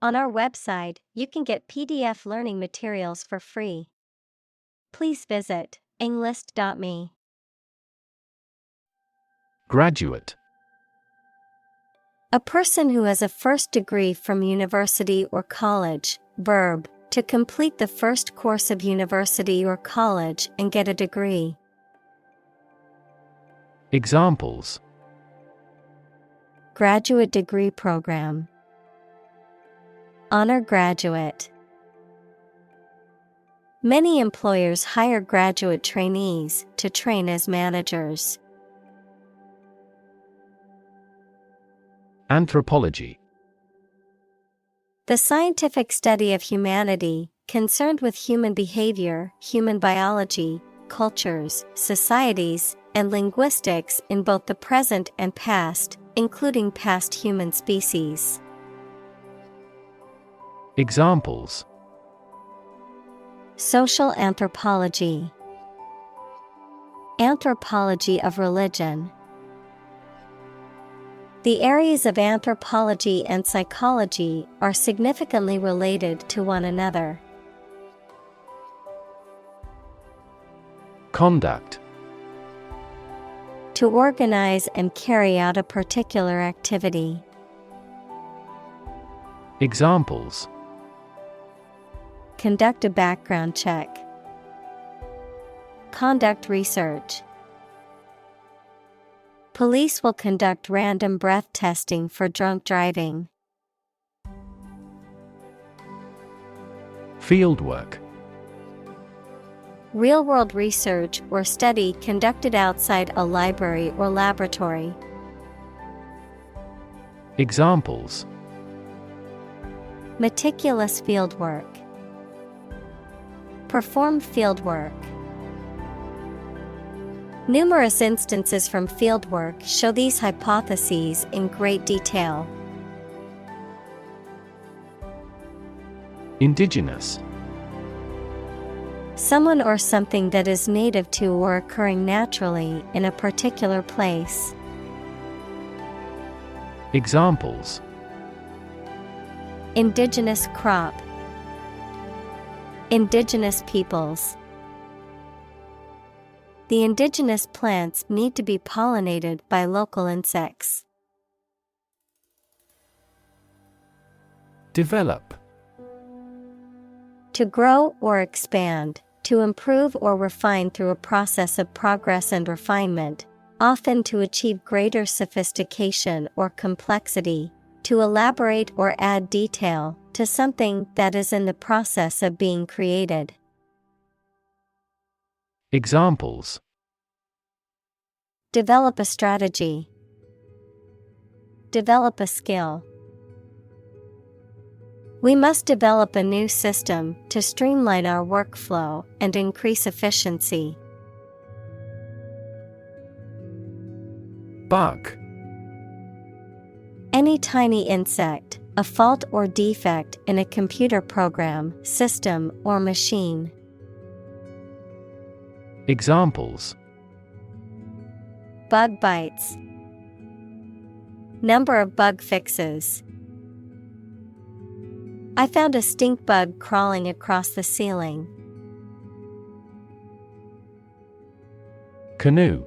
On our website, you can get PDF learning materials for free. Please visit englist.me. Graduate. A person who has a first degree from university or college. Verb, to complete the first course of university or college and get a degree. Examples: Graduate degree program. Honor graduate. Many employers hire graduate trainees to train as managers. Anthropology. The scientific study of humanity, concerned with human behavior, human biology, cultures, societies, and linguistics in both the present and past, including past human species. Examples: Social anthropology. Anthropology of religion. The areas of anthropology and psychology are significantly related to one another. Conduct. To organize and carry out a particular activity. Examples: Conduct a background check. Conduct research. Police will conduct random breath testing for drunk driving. Fieldwork. Real-world research or study conducted outside a library or laboratory. Examples: Meticulous fieldwork. Perform fieldwork. Numerous instances from fieldwork show these hypotheses in great detail. Indigenous. Someone or something that is native to or occurring naturally in a particular place. Examples: Indigenous crop. Indigenous peoples. The indigenous plants need to be pollinated by local insects. Develop. To grow or expand, to improve or refine through a process of progress and refinement, often to achieve greater sophistication or complexity, to elaborate or add detail to something that is in the process of being created. Examples: Develop a strategy. Develop a skill. We must develop a new system to streamline our workflow and increase efficiency. Bug. Any tiny insect, a fault or defect in a computer program, system, or machine. Examples: Bug bites. Number of bug fixes. I found a stink bug crawling across the ceiling. Canoe.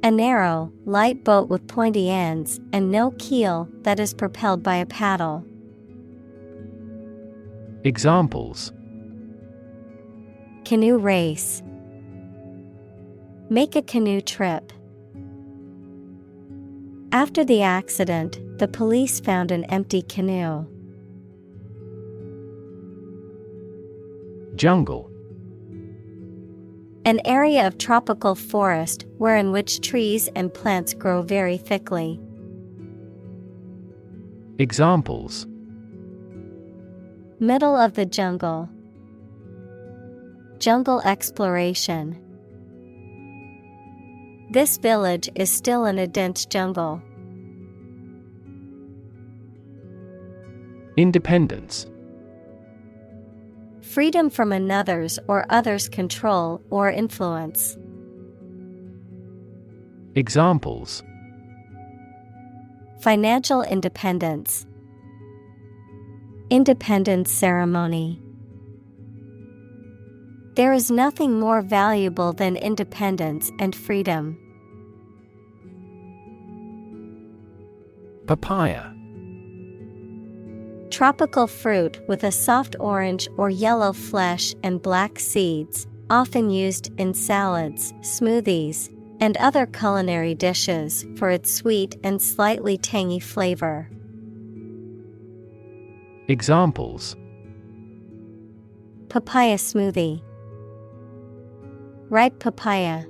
A narrow, light boat with pointy ends and no keel that is propelled by a paddle. Examples: Canoe race. Make a canoe trip. After the accident, the police found an empty canoe. Jungle. An area of tropical forest wherein which trees and plants grow very thickly. Examples: Middle of the jungle. Jungle exploration. This village is still in a dense jungle. Independence. Freedom from another's or others' control or influence. Examples: Financial independence. Independence ceremony. There is nothing more valuable than independence and freedom. Papaya. Tropical fruit with a soft orange or yellow flesh and black seeds, often used in salads, smoothies, and other culinary dishes for its sweet and slightly tangy flavor. Examples: Papaya smoothie. Ripe papaya.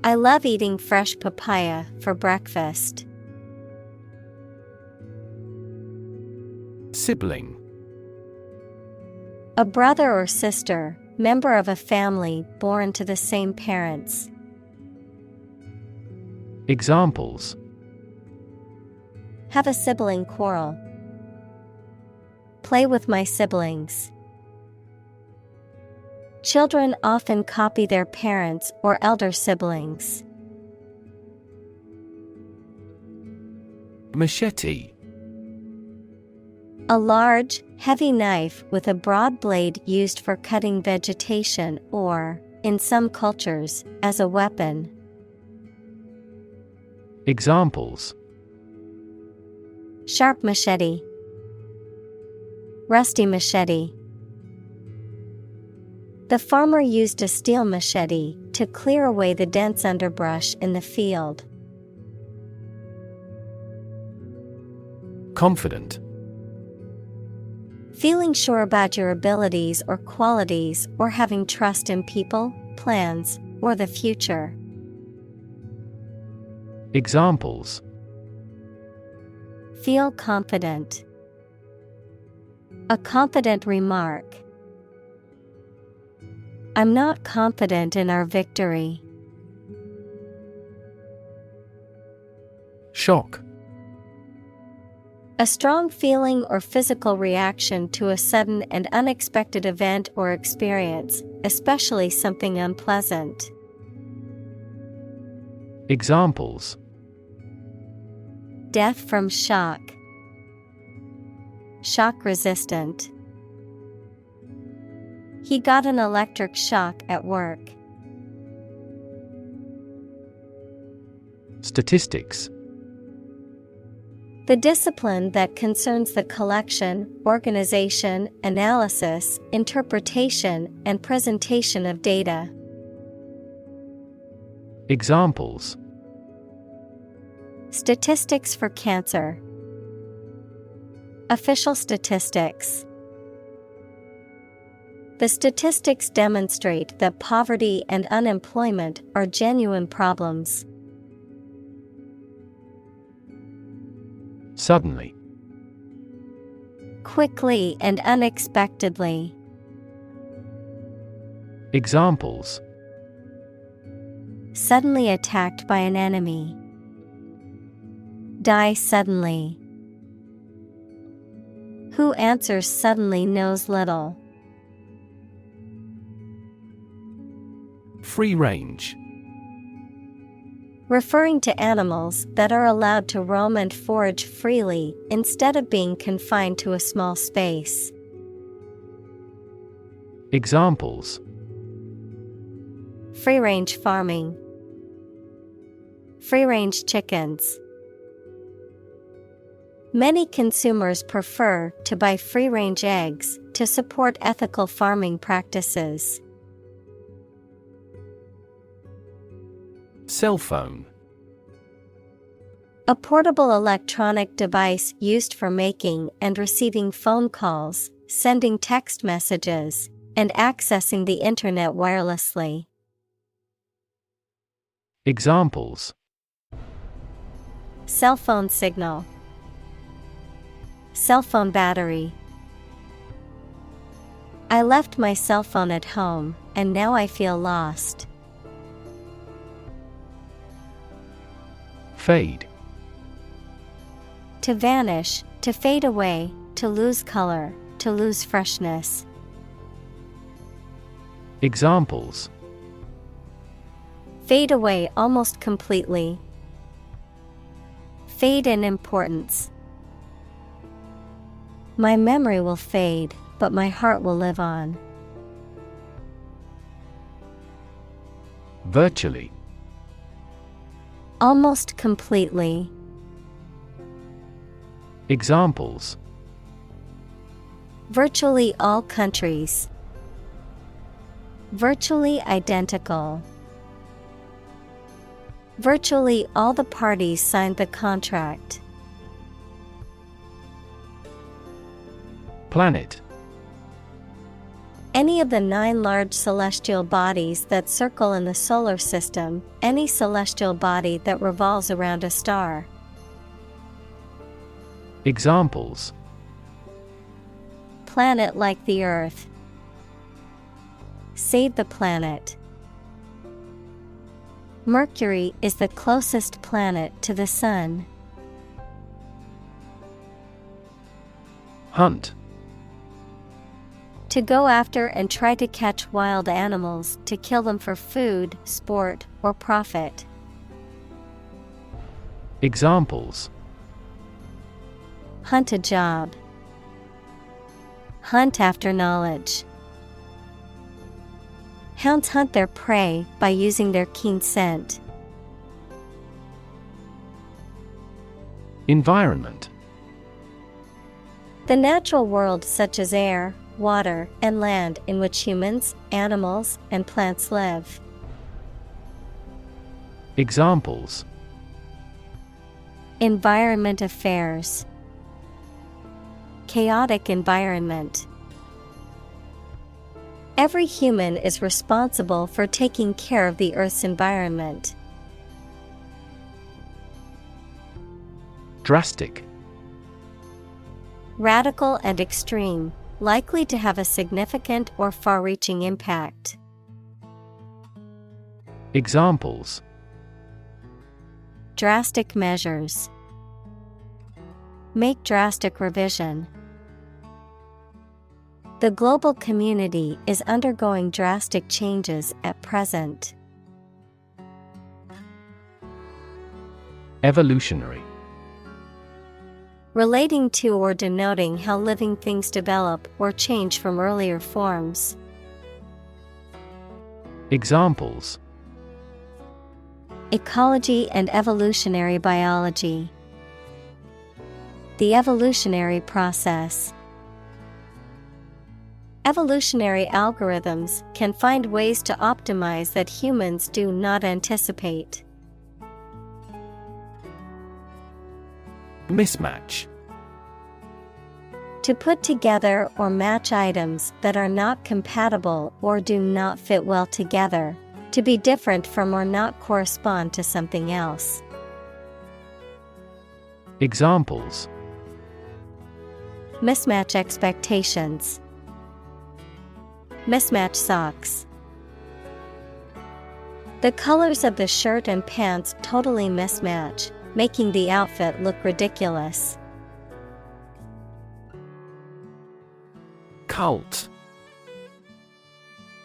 I love eating fresh papaya for breakfast. Sibling. A brother or sister, member of a family born to the same parents. Examples: Have a sibling quarrel. Play with my siblings. Children often copy their parents or elder siblings. Machete. A large, heavy knife with a broad blade used for cutting vegetation or, in some cultures, as a weapon. Examples: Sharp machete. Rusty machete. The farmer used a steel machete to clear away the dense underbrush in the field. Confident. Feeling sure about your abilities or qualities, or having trust in people, plans, or the future. Examples: Feel confident. A confident remark. I'm not confident in our victory. Shock. A strong feeling or physical reaction to a sudden and unexpected event or experience, especially something unpleasant. Examples: Death from shock. Shock resistant. He got an electric shock at work. Statistics. The discipline that concerns the collection, organization, analysis, interpretation, and presentation of data. Examples: Statistics for cancer. Official statistics. The statistics demonstrate that poverty and unemployment are genuine problems. Suddenly. Quickly and unexpectedly. Examples: Suddenly attacked by an enemy. Die suddenly. Who answers suddenly knows little. Free range. Referring to animals that are allowed to roam and forage freely instead of being confined to a small space. Examples: Free-range farming. Free-range chickens. Many consumers prefer to buy free-range eggs to support ethical farming practices. Cell phone. A portable electronic device used for making and receiving phone calls, sending text messages, and accessing the internet wirelessly. Examples: Cell phone signal. Cell phone battery. I left my cell phone at home, and now I feel lost. Fade. To vanish, to fade away, to lose color, to lose freshness. Examples: Fade away almost completely. Fade in importance. My memory will fade, but my heart will live on. Virtually. Almost completely. Examples: Virtually all countries. Virtually identical. Virtually all the parties signed the contract. Planet. Any of the 9 large celestial bodies that circle in the solar system, any celestial body that revolves around a star. Examples: Planet like the Earth. Save the planet. Mercury is the closest planet to the Sun. Hunt. To go after and try to catch wild animals to kill them for food, sport, or profit. Examples: Hunt a job. Hunt after knowledge. Hounds hunt their prey by using their keen scent. Environment. The natural world such as air, water, and land in which humans, animals, and plants live. Examples: Environment affairs. Chaotic environment. Every human is responsible for taking care of the Earth's environment. Drastic. Radical and extreme, likely to have a significant or far-reaching impact. Examples: Drastic measures. Make drastic revision. The global community is undergoing drastic changes at present. Evolutionary. Relating to or denoting how living things develop or change from earlier forms. Examples: Ecology and evolutionary biology. The evolutionary process. Evolutionary algorithms can find ways to optimize that humans do not anticipate. Mismatch. To put together or match items that are not compatible or do not fit well together. To be different from or not correspond to something else. Examples: Mismatch expectations. Mismatch socks. The colors of the shirt and pants totally mismatch, making the outfit look ridiculous. Cult.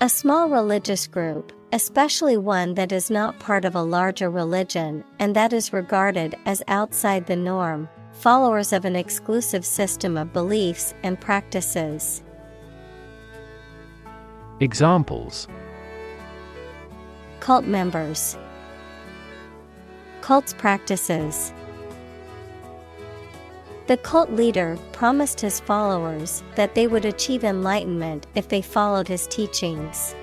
A small religious group, especially one that is not part of a larger religion and that is regarded as outside the norm, followers of an exclusive system of beliefs and practices. Examples: Cult members. Cult's practices. The cult leader promised his followers that they would achieve enlightenment if they followed his teachings.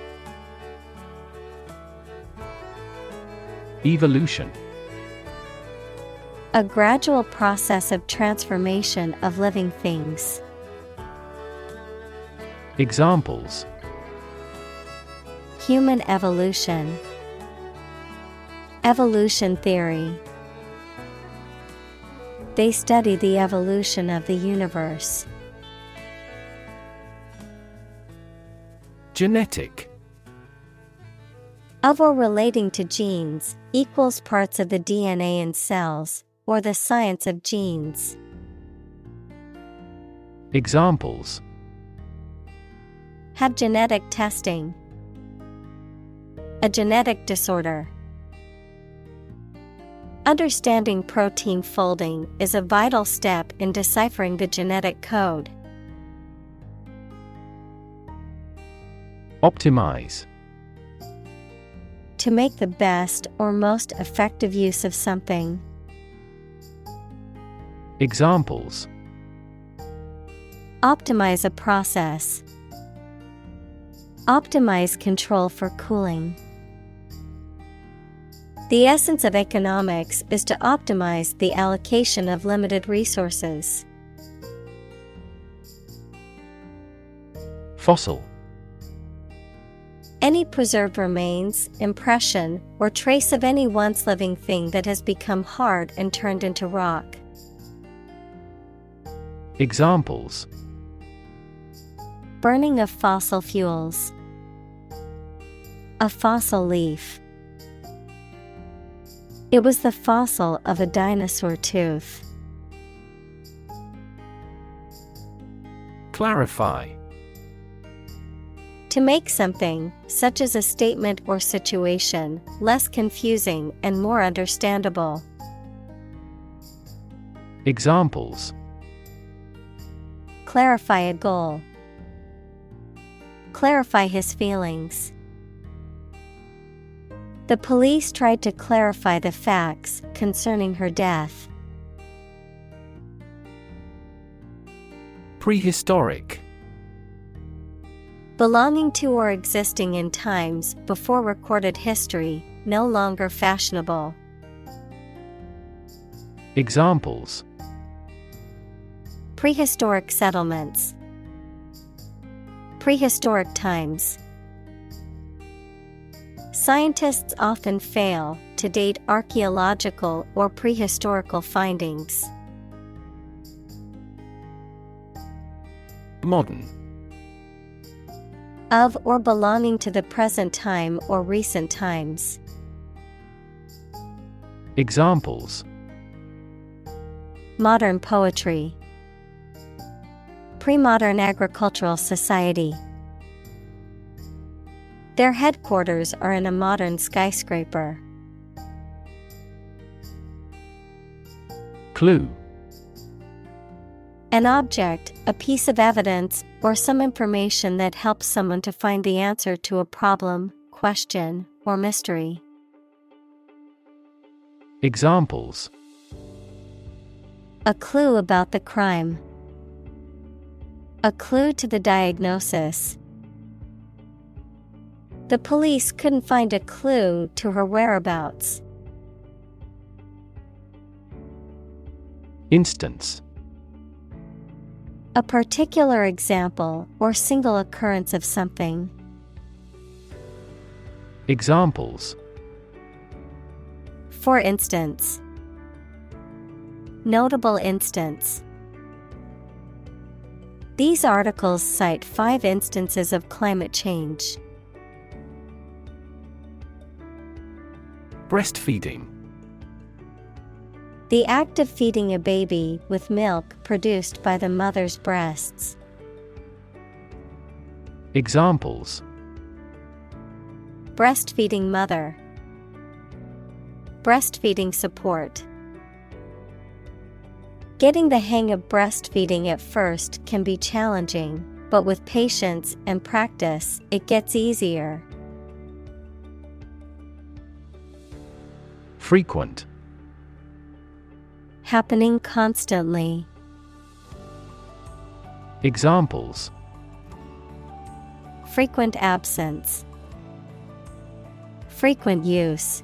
Evolution. A gradual process of transformation of living things. Examples: Human evolution. Evolution theory. They study the evolution of the universe. Genetic. Of or relating to genes, equals parts of the DNA in cells, or the science of genes. Examples: Have genetic testing. A genetic disorder. Understanding protein folding is a vital step in deciphering the genetic code. Optimize. To make the best or most effective use of something. Examples: Optimize a process. Optimize control for cooling. The essence of economics is to optimize the allocation of limited resources. Fossil. Any preserved remains, impression, or trace of any once living thing that has become hard and turned into rock. Examples: Burning of fossil fuels. A fossil leaf. It was the fossil of a dinosaur tooth. Clarify. To make something, such as a statement or situation, less confusing and more understandable. Examples: Clarify a goal. Clarify his feelings. The police tried to clarify the facts concerning her death. Prehistoric. Belonging to or existing in times before recorded history, no longer fashionable. Examples: Prehistoric settlements. Prehistoric times. Scientists often fail to date archaeological or prehistorical findings. Modern. Of or belonging to the present time or recent times. Examples: Modern poetry. Pre-modern agricultural society. Their headquarters are in a modern skyscraper. Clue. An object, a piece of evidence, or some information that helps someone to find the answer to a problem, question, or mystery. Examples: A clue about the crime. A clue to the diagnosis. The police couldn't find a clue to her whereabouts. Instance. A particular example or single occurrence of something. Examples: For instance. Notable instance. These articles cite 5 instances of climate change. Breastfeeding. The act of feeding a baby with milk produced by the mother's breasts. Examples: Breastfeeding mother. Breastfeeding support. Getting the hang of breastfeeding at first can be challenging, but with patience and practice, it gets easier. Frequent. Happening constantly. Examples: Frequent absence. Frequent use.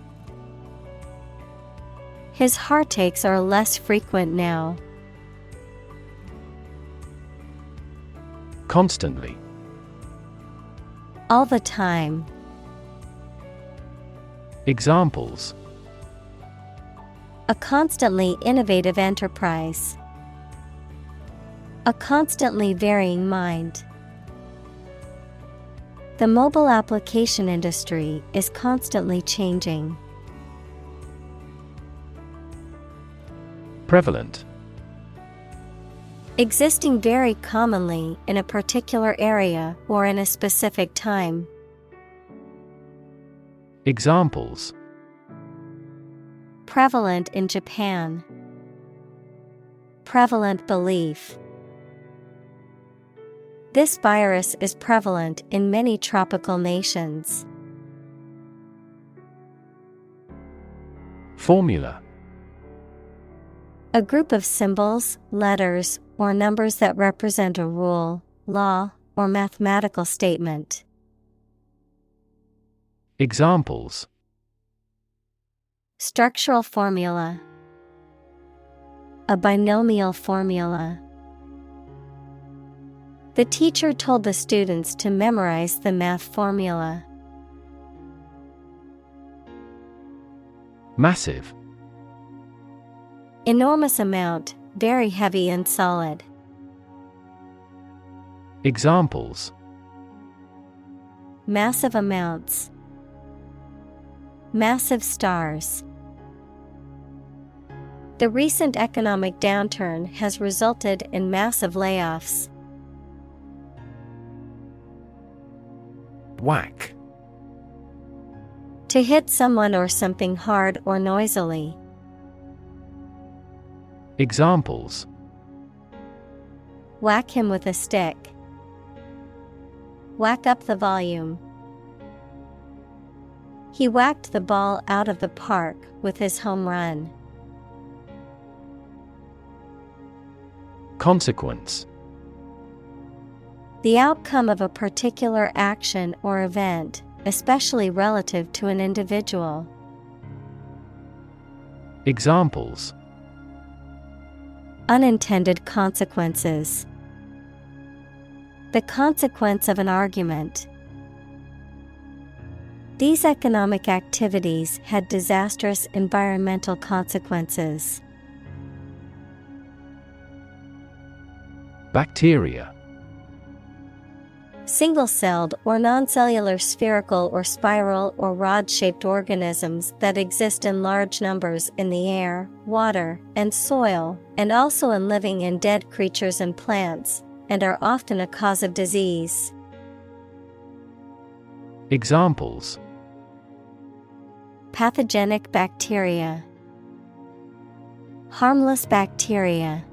His heartaches are less frequent now. Constantly. All the time. Examples: A constantly innovative enterprise. A constantly varying mind. The mobile application industry is constantly changing. Prevalent. Existing very commonly in a particular area or in a specific time. Examples: Prevalent in Japan. Prevalent belief. This virus is prevalent in many tropical nations. Formula. A group of symbols, letters, or numbers that represent a rule, law, or mathematical statement. Examples. Structural formula. A binomial formula. The teacher told the students to memorize the math formula. Massive. Enormous amount, very heavy and solid. Examples. Massive amounts. Massive stars. The recent economic downturn has resulted in massive layoffs. Whack. To hit someone or something hard or noisily. Examples. Whack him with a stick. Whack up the volume. He whacked the ball out of the park with his home run. Consequence. The outcome of a particular action or event, especially relative to an individual. Examples. Unintended consequences. The consequence of an argument. These economic activities had disastrous environmental consequences. Bacteria. Single-celled or non-cellular spherical or spiral or rod-shaped organisms that exist in large numbers in the air, water, and soil, and also in living and dead creatures and plants, and are often a cause of disease. Examples. Pathogenic bacteria. Harmless bacteria.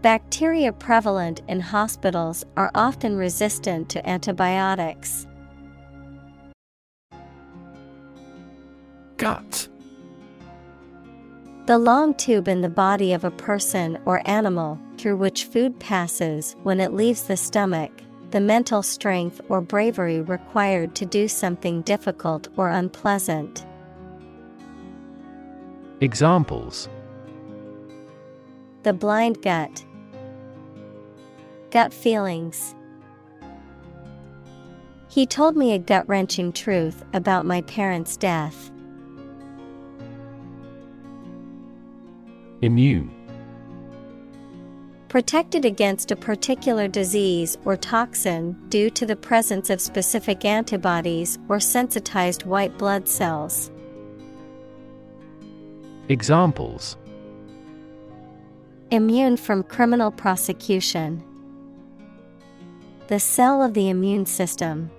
Bacteria prevalent in hospitals are often resistant to antibiotics. Gut. The long tube in the body of a person or animal through which food passes when it leaves the stomach, the mental strength or bravery required to do something difficult or unpleasant. Examples. The blind gut. Gut feelings. He told me a gut-wrenching truth about my parents' death. Immune. Protected against a particular disease or toxin due to the presence of specific antibodies or sensitized white blood cells. Examples. Immune from criminal prosecution. The cell of the immune system.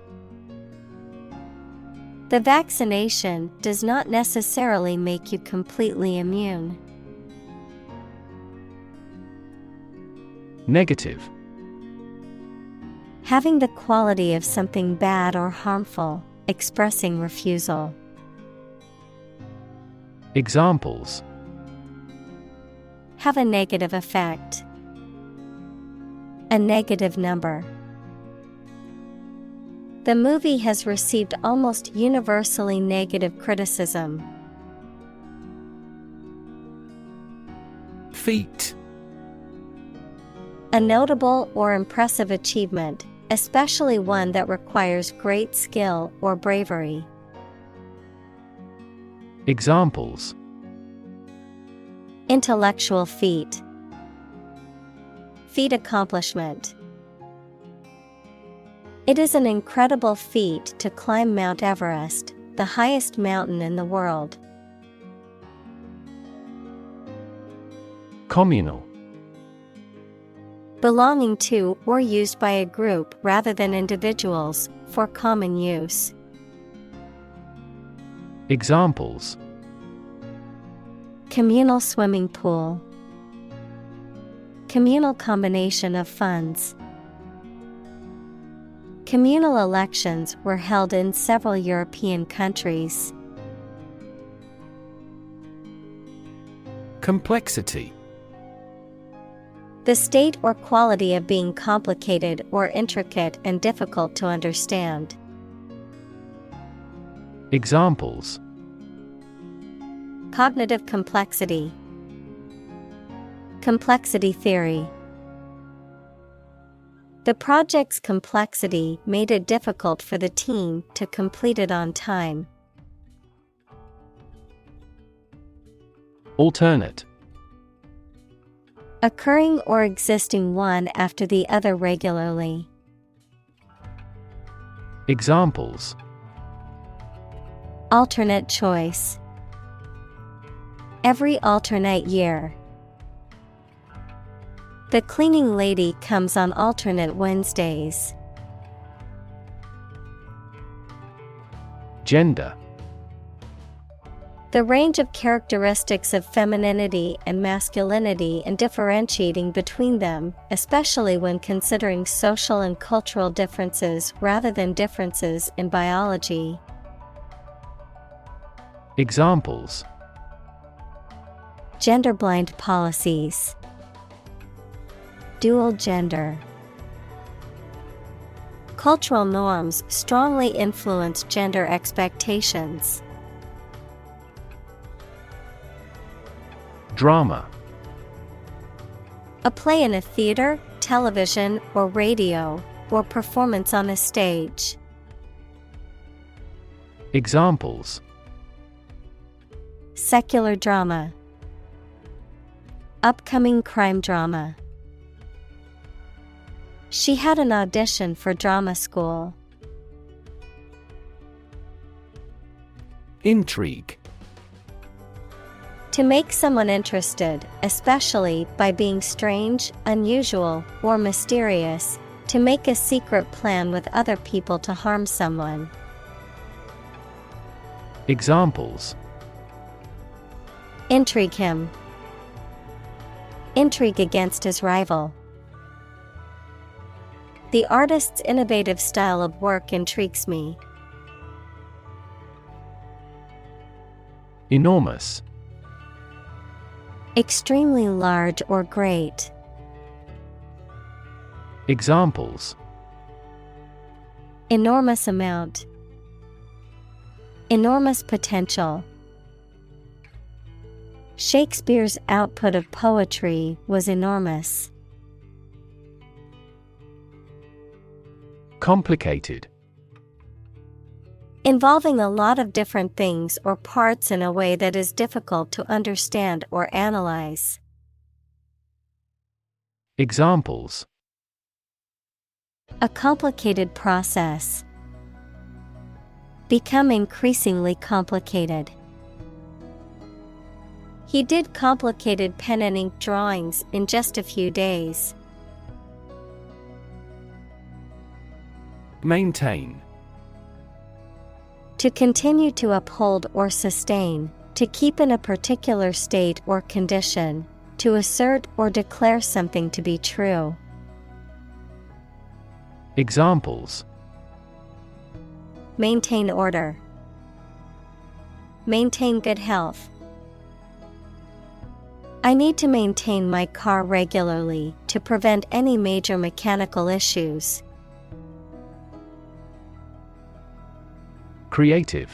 The vaccination does not necessarily make you completely immune. Negative. Having the quality of something bad or harmful, expressing refusal. Examples. Have a negative effect. A negative number. The movie has received almost universally negative criticism. Feat. A notable or impressive achievement, especially one that requires great skill or bravery. Examples. Intellectual feat. Feat accomplishment. It is an incredible feat to climb Mount Everest, the highest mountain in the world. Communal. Belonging to or used by a group rather than individuals, for common use. Examples. Communal swimming pool. Communal combination of funds. Communal elections were held in several European countries. Complexity. The state or quality of being complicated or intricate and difficult to understand. Examples: Cognitive complexity. Complexity theory. The project's complexity made it difficult for the team to complete it on time. Alternate. Occurring or existing one after the other regularly. Examples: Alternate choice. Every alternate year. The cleaning lady comes on alternate Wednesdays. Gender. The range of characteristics of femininity and masculinity and differentiating between them, especially when considering social and cultural differences rather than differences in biology. Examples: Gender-blind policies. Dual gender. Cultural norms strongly influence gender expectations. Drama. A play in a theater, television, or radio, or performance on a stage. Examples: Secular drama. Upcoming crime drama. She had an audition for drama school. Intrigue. To make someone interested, especially by being strange, unusual, or mysterious, to make a secret plan with other people to harm someone. Examples: Intrigue him. Intrigue against his rival. The artist's innovative style of work intrigues me. Enormous. Extremely large or great. Examples: Enormous amount. Enormous potential. Shakespeare's output of poetry was enormous. Complicated. Involving a lot of different things or parts in a way that is difficult to understand or analyze. Examples: A complicated process. Become increasingly complicated. He did complicated pen and ink drawings in just a few days. Maintain. To continue to uphold or sustain, to keep in a particular state or condition, to assert or declare something to be true. Examples: Maintain order. Maintain good health. I need to maintain my car regularly to prevent any major mechanical issues. Creative.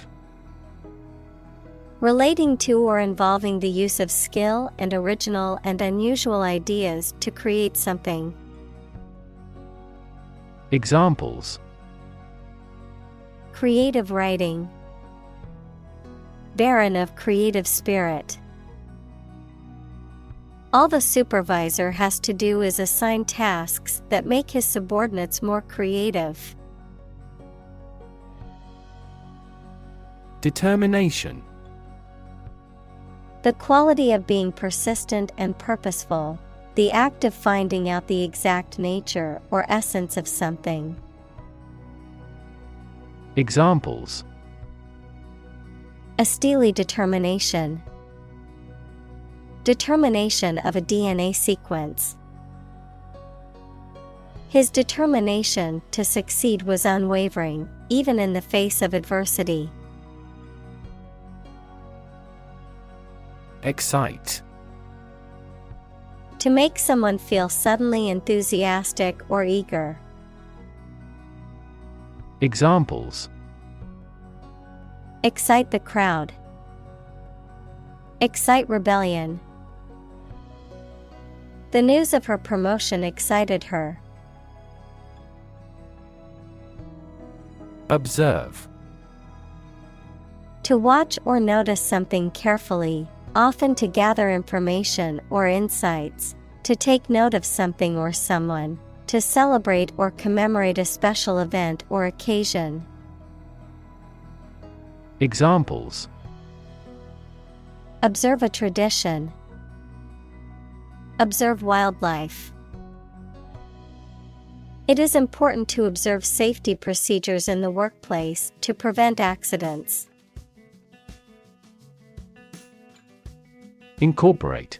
Relating to or involving the use of skill and original and unusual ideas to create something. Examples: Creative writing. Barren of creative spirit. All the supervisor has to do is assign tasks that make his subordinates more creative. Determination. The quality of being persistent and purposeful, the act of finding out the exact nature or essence of something. Examples: A steely determination. Determination of a DNA sequence. His determination to succeed was unwavering, even in the face of adversity. Excite. To make someone feel suddenly enthusiastic or eager. Examples: Excite the crowd. Excite rebellion. The news of her promotion excited her. Observe. To watch or notice something carefully, often to gather information or insights, to take note of something or someone, to celebrate or commemorate a special event or occasion. Examples: Observe a tradition. Observe wildlife. It is important to observe safety procedures in the workplace to prevent accidents. Incorporate.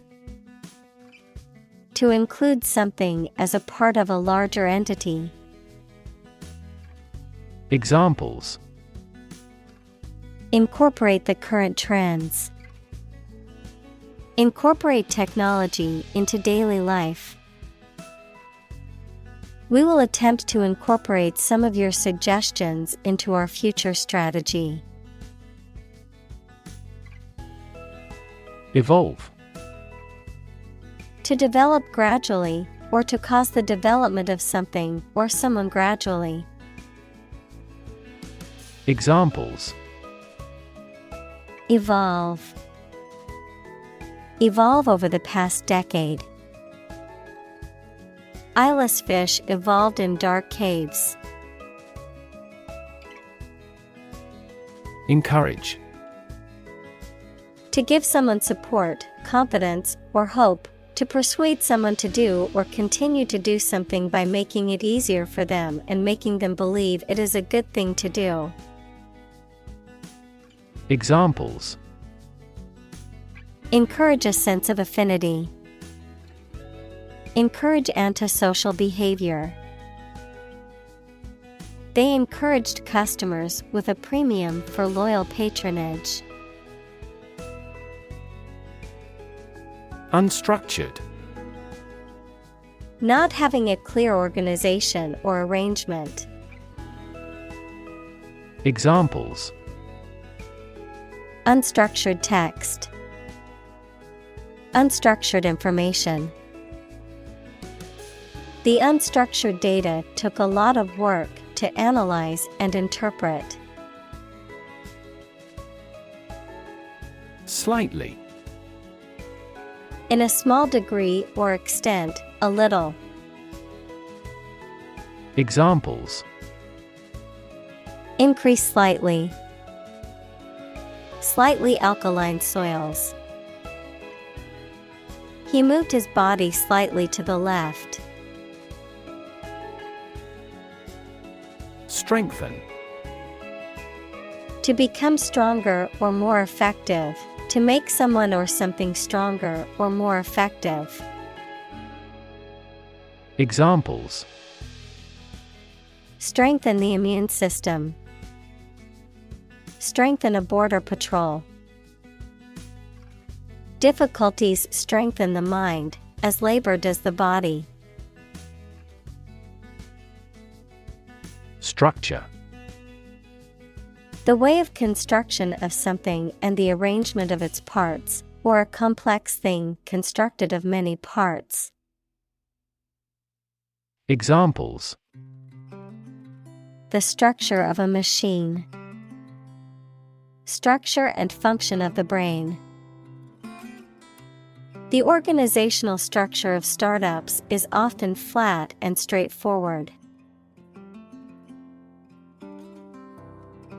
To include something as a part of a larger entity. Examples: Incorporate the current trends. Incorporate technology into daily life. We will attempt to incorporate some of your suggestions into our future strategy. Evolve. To develop gradually, or to cause the development of something or someone gradually. Examples: Evolve. Evolve over the past decade. Eyeless fish evolved in dark caves. Encourage. To give someone support, confidence, or hope, to persuade someone to do or continue to do something by making it easier for them and making them believe it is a good thing to do. Examples: Encourage a sense of affinity. Encourage antisocial behavior. They encouraged customers with a premium for loyal patronage. Unstructured. Not having a clear organization or arrangement. Examples: Unstructured text. Unstructured information. The unstructured data took a lot of work to analyze and interpret. Slightly. In a small degree or extent, a little. Examples: Increase slightly. Slightly alkaline soils. He moved his body slightly to the left. Strengthen. To become stronger or more effective, to make someone or something stronger or more effective. Examples: Strengthen the immune system. Strengthen a border patrol. Difficulties strengthen the mind, as labor does the body. Structure. The way of construction of something and the arrangement of its parts, or a complex thing constructed of many parts. Examples: 'The structure of a machine'. 'Structure and function of the brain'. The organizational structure of startups is often flat and straightforward.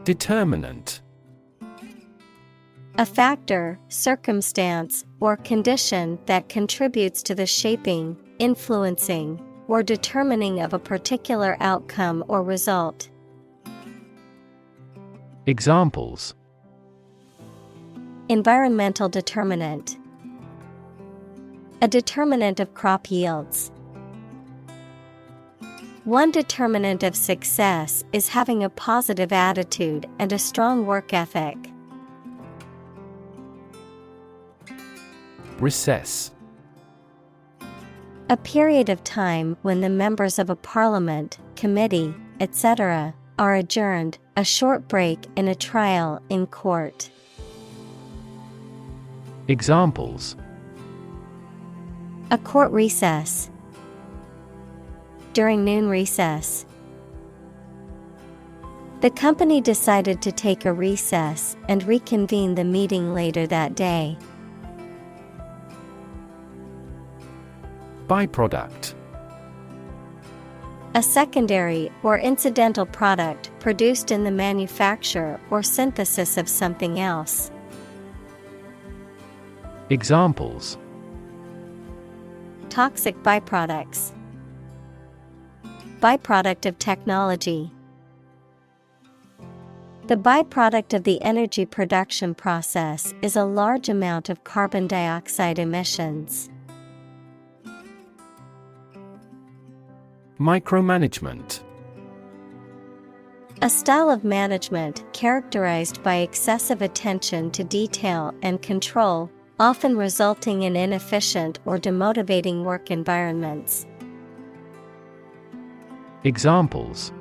Determinant. A factor, circumstance, or condition that contributes to the shaping, influencing, or determining of a particular outcome or result. Examples: Environmental determinant. A determinant of crop yields. One determinant of success is having a positive attitude and a strong work ethic. Recess. A period of time when the members of a parliament, committee, etc., are adjourned, a short break in a trial in court. Examples: A court recess. During noon recess. The company decided to take a recess and reconvene the meeting later that day. Byproduct. A secondary or incidental product produced in the manufacture or synthesis of something else. Examples: Toxic byproducts. Byproduct of technology. The byproduct of the energy production process is a large amount of carbon dioxide emissions. Micromanagement. A style of management characterized by excessive attention to detail and control, often resulting in inefficient or demotivating work environments. Examples: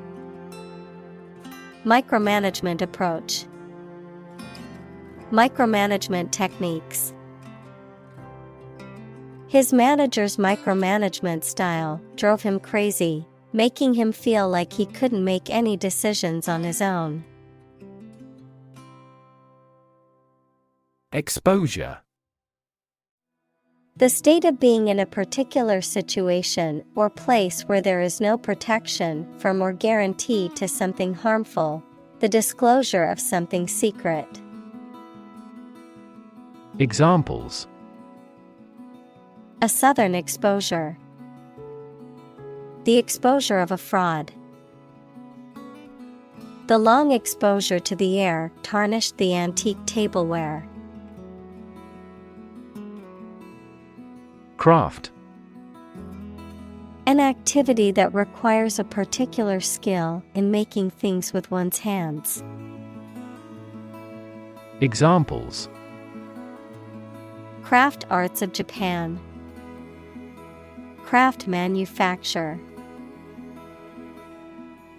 Micromanagement approach. Micromanagement techniques. His manager's micromanagement style drove him crazy, making him feel like he couldn't make any decisions on his own. Exposure. The state of being in a particular situation or place where there is no protection from or guarantee to something harmful, the disclosure of something secret. Examples: A southern exposure. The exposure of a fraud. The long exposure to the air tarnished the antique tableware. Craft. An activity that requires a particular skill in making things with one's hands. Examples: Craft arts of Japan. Craft manufacture.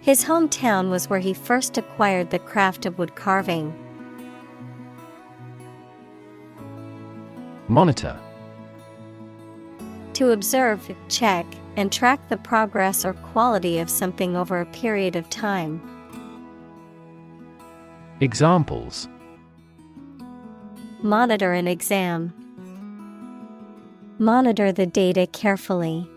His hometown was where he first acquired the craft of wood carving. Monitor. To observe, check, and track the progress or quality of something over a period of time. Examples: Monitor an exam. Monitor the data carefully.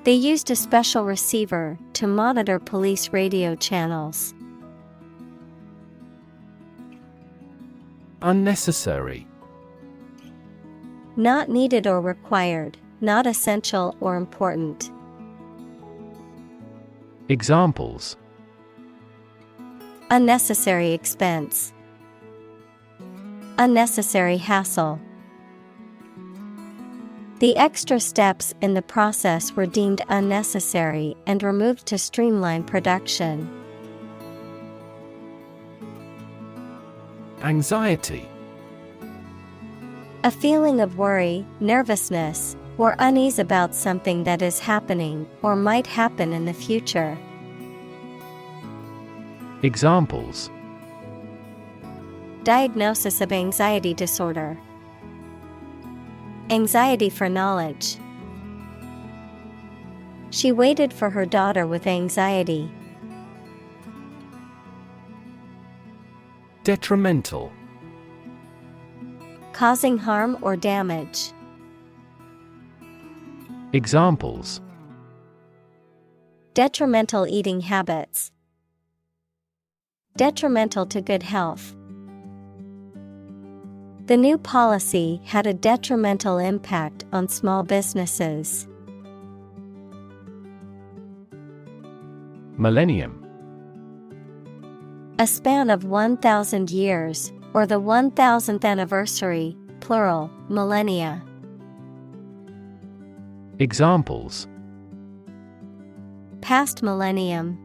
They used a special receiver to monitor police radio channels. Unnecessary. Not needed or required, not essential or important. Examples: Unnecessary expense. Unnecessary hassle. The extra steps in the process were deemed unnecessary and removed to streamline production. Anxiety. A feeling of worry, nervousness, or unease about something that is happening or might happen in the future. Examples: Diagnosis of anxiety disorder. Anxiety for knowledge. She waited for her daughter with anxiety. Detrimental. Causing harm or damage. Examples: Detrimental eating habits. Detrimental to good health. The new policy had a detrimental impact on small businesses. Millennium. A span of 1,000 years, or the 1,000th anniversary, plural, millennia. Examples: Past millennium.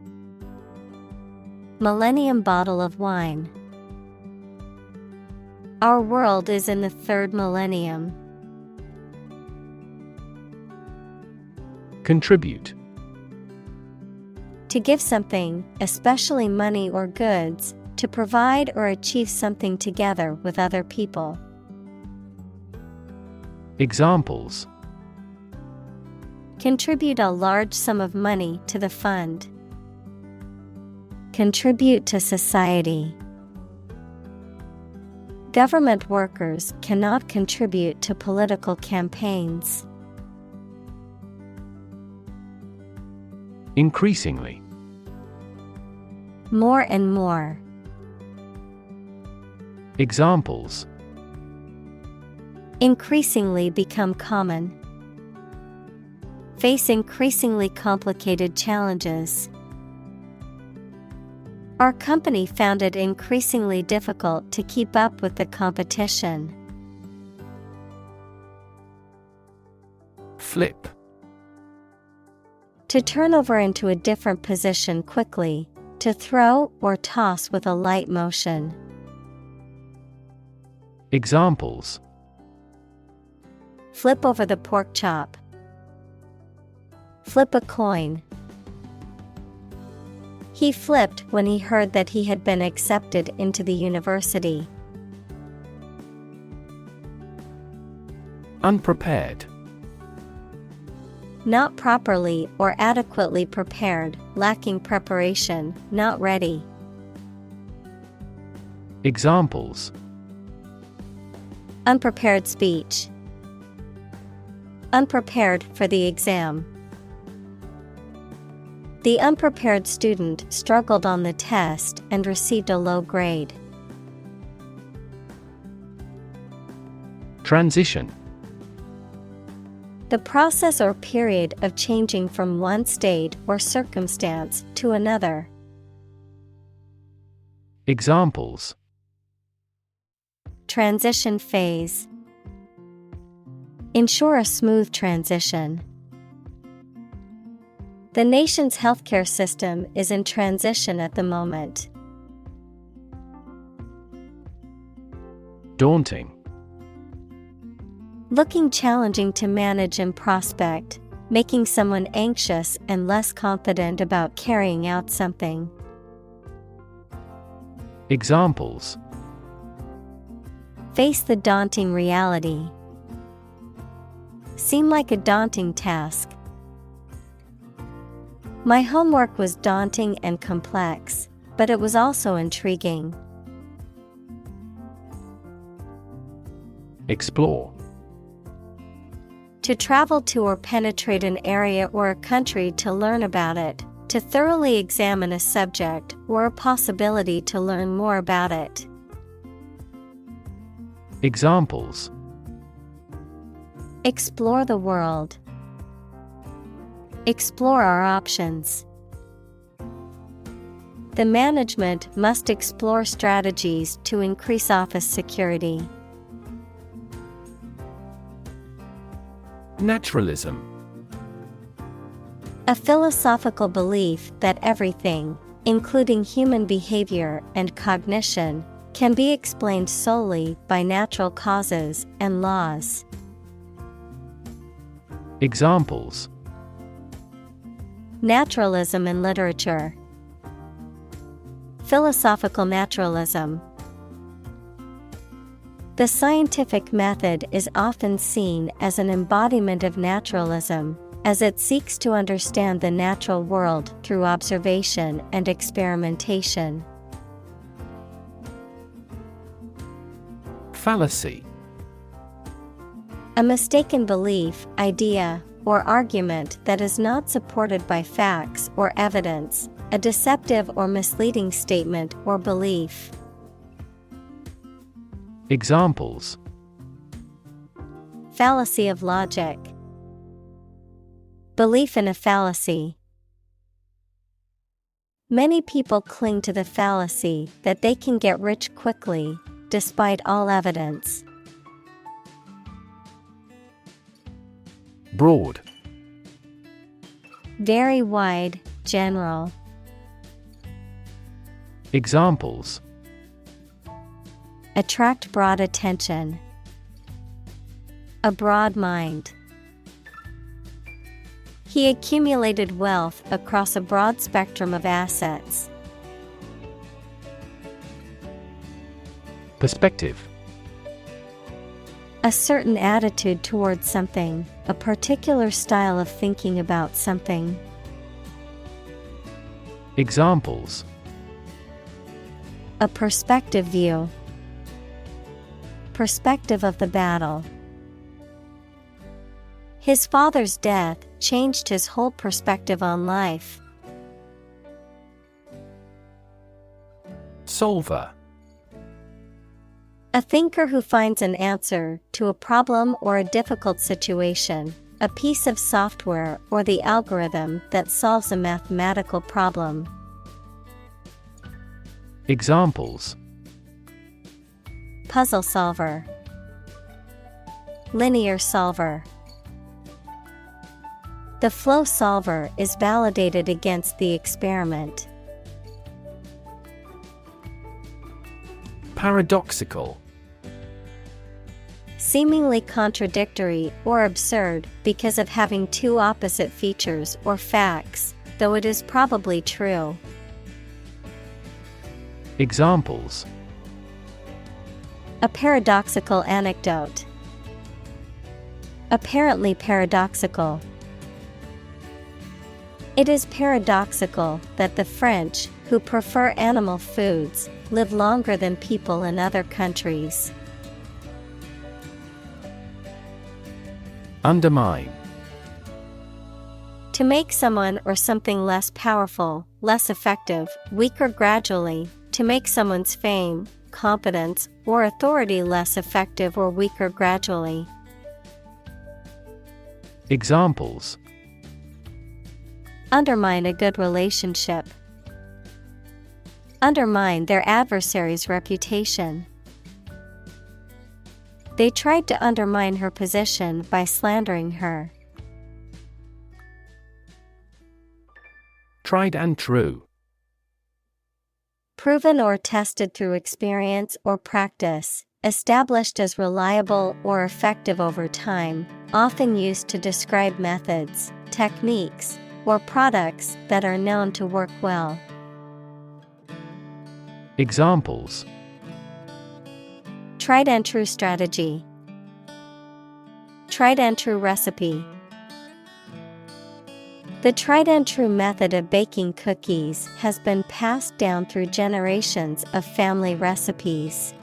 Millennium bottle of wine. Our world is in the third millennium. Contribute. To give something, especially money or goods, to provide or achieve something together with other people. Examples: Contribute a large sum of money to the fund. Contribute to society. Government workers cannot contribute to political campaigns. Increasingly. More and more. Examples: Increasingly become common. Face increasingly complicated challenges. Our company found it increasingly difficult to keep up with the competition. Flip. To turn over into a different position quickly, to throw or toss with a light motion. Examples: Flip over the pork chop. Flip a coin. He flipped when he heard that he had been accepted into the university. Unprepared. Not properly or adequately prepared, lacking preparation, not ready. Examples: Unprepared speech. Unprepared for the exam. The unprepared student struggled on the test and received a low grade. Transition. The process or period of changing from one state or circumstance to another. Examples: Transition phase. Ensure a smooth transition. The nation's healthcare system is in transition at the moment. Daunting. Looking challenging to manage and prospect, making someone anxious and less confident about carrying out something. Examples: Face the daunting reality. Seem like a daunting task. My homework was daunting and complex, but it was also intriguing. Explore. To travel to or penetrate an area or a country to learn about it, to thoroughly examine a subject or a possibility to learn more about it. Examples: Explore the world. Explore our options. The management must explore strategies to increase office security. Naturalism. A philosophical belief that everything, including human behavior and cognition, can be explained solely by natural causes and laws. Examples: Naturalism in literature. Philosophical naturalism. The scientific method is often seen as an embodiment of naturalism, as it seeks to understand the natural world through observation and experimentation. Fallacy. A mistaken belief, idea, or argument that is not supported by facts or evidence, a deceptive or misleading statement or belief. Examples: Fallacy of logic. Belief in a fallacy. Many people cling to the fallacy that they can get rich quickly, despite all evidence. Broad. Very wide, general. Examples: Attract broad attention. A broad mind. He accumulated wealth across a broad spectrum of assets. Perspective. A certain attitude towards something, a particular style of thinking about something. Examples: A perspective view. Perspective of the battle. His father's death changed his whole perspective on life. Solver. A thinker who finds an answer to a problem or a difficult situation, a piece of software or the algorithm that solves a mathematical problem. Examples: Puzzle solver. Linear solver. The flow solver is validated against the experiment. Paradoxical. Seemingly contradictory or absurd because of having two opposite features or facts, though it is probably true. Examples: A paradoxical anecdote. Apparently paradoxical. It is paradoxical that the French, who prefer animal foods, live longer than people in other countries. Undermine. To make someone or something less powerful, less effective, weaker gradually, to make someone's fame, competence, or authority less effective or weaker gradually. Examples: Undermine a good relationship. Undermine their adversary's reputation. They tried to undermine her position by slandering her. Tried and true. Proven or tested through experience or practice, established as reliable or effective over time, often used to describe methods, techniques, or products that are known to work well. Examples: Tried and true strategy. Tried and true recipe. The tried and true method of baking cookies has been passed down through generations of family recipes.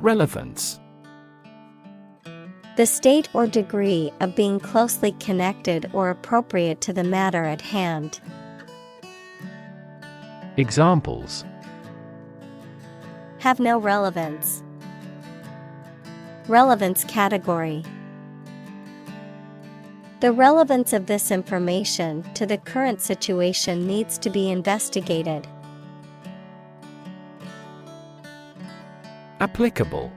Relevance. The state or degree of being closely connected or appropriate to the matter at hand. Examples: Have no relevance. Relevance category. The relevance of this information to the current situation needs to be investigated. Applicable.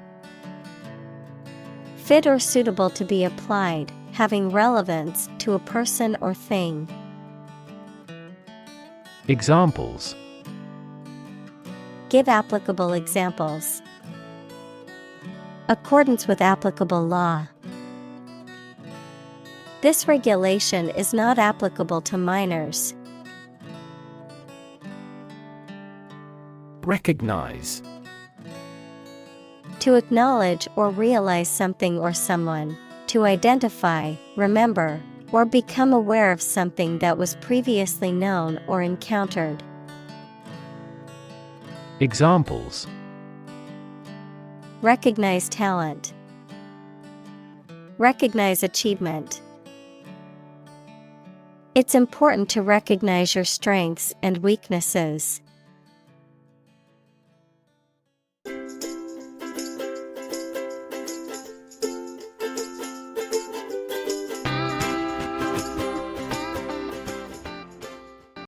Fit or suitable to be applied, having relevance to a person or thing. Examples: Give applicable examples. Accordance with applicable law. This regulation is not applicable to minors. Recognize. To acknowledge or realize something or someone, to identify, remember, or become aware of something that was previously known or encountered. Examples: Recognize talent. Recognize achievement. It's important to recognize your strengths and weaknesses.